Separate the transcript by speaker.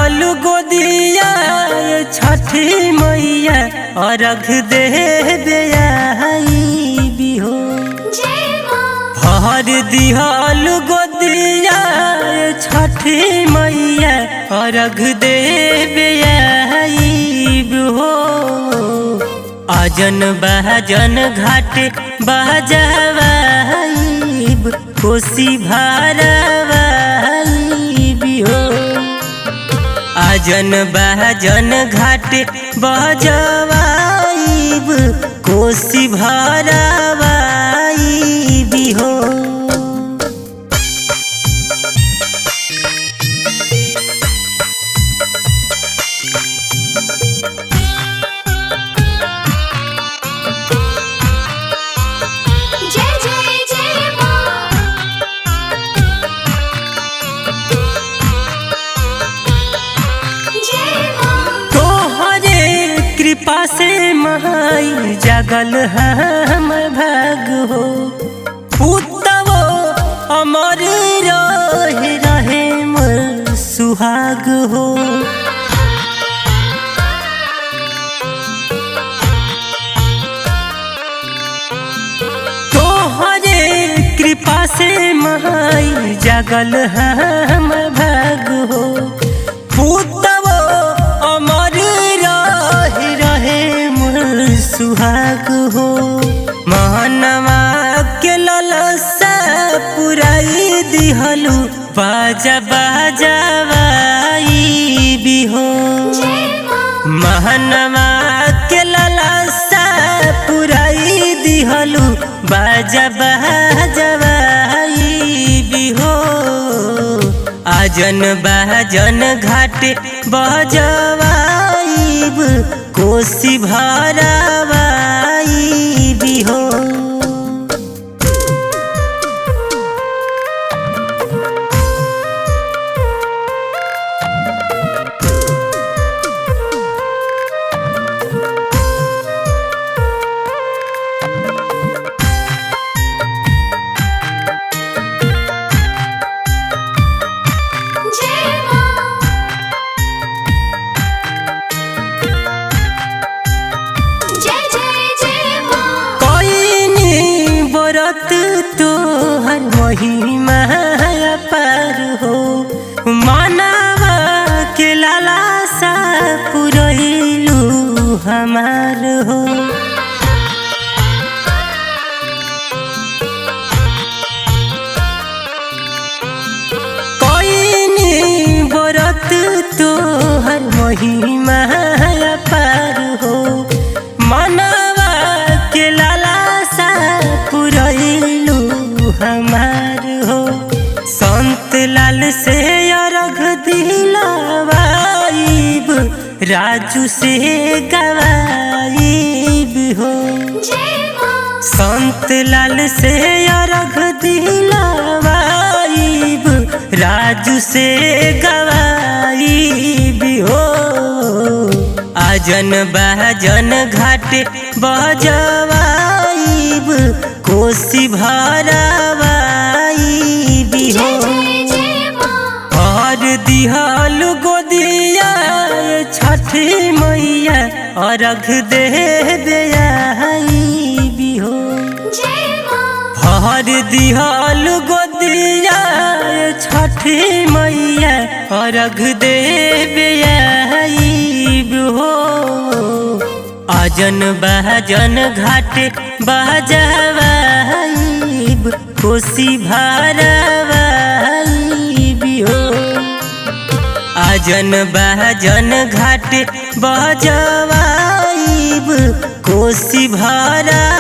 Speaker 1: दिहल गोदिया छठी मैया अर्घ दे बिहो भर दिहल गोदिया छठी मैया अर्घ दे बिहो आजन बहजन घाट बजावाइब कोसी भरवाइब हो आजन बहजन घाट बजावाइब कोसी भरवाइब हो। कृपा से माई जगल हम भाग हो पुतवो अमर रहे मोर सुहाग हो तोहरे कृपा से माई जगल हम भाग हो पुतवो अमर सुहाग हो महनवा के ललसा पुराई दिहलु बाजा बाजावाई बिहो महनवा के ललसा पुराई दिहलु बाजा बाजावाई बिहो आजन बहजन घाट बजवाइब कोसी भरवाइब हो। तोहर महिमा अपार हो मानवा के लालसा पुरैलू हमार हो कोइनी व्रत तोहर महिमा अपार हो मानवा के लालसा पुरैलू हमार हो संत लाल से अर्घ दिलवाइब राजू से गवाइब हो संत लाल से अर्घ दिलवाइब राजू से गवाइब हो आजन बहजन घाट बजवाइब कोसी भरवाइब हो भर दिहल गोदिया छठी मैया अर्घ दे बिहो भर दिहल गोदिया छठी मैया अर्घ दे हो आजन बहजन घाट बजावाइब कोसी भरवाइब हो आजन बहजन घाट बजावाइब कोसी भरवाइब।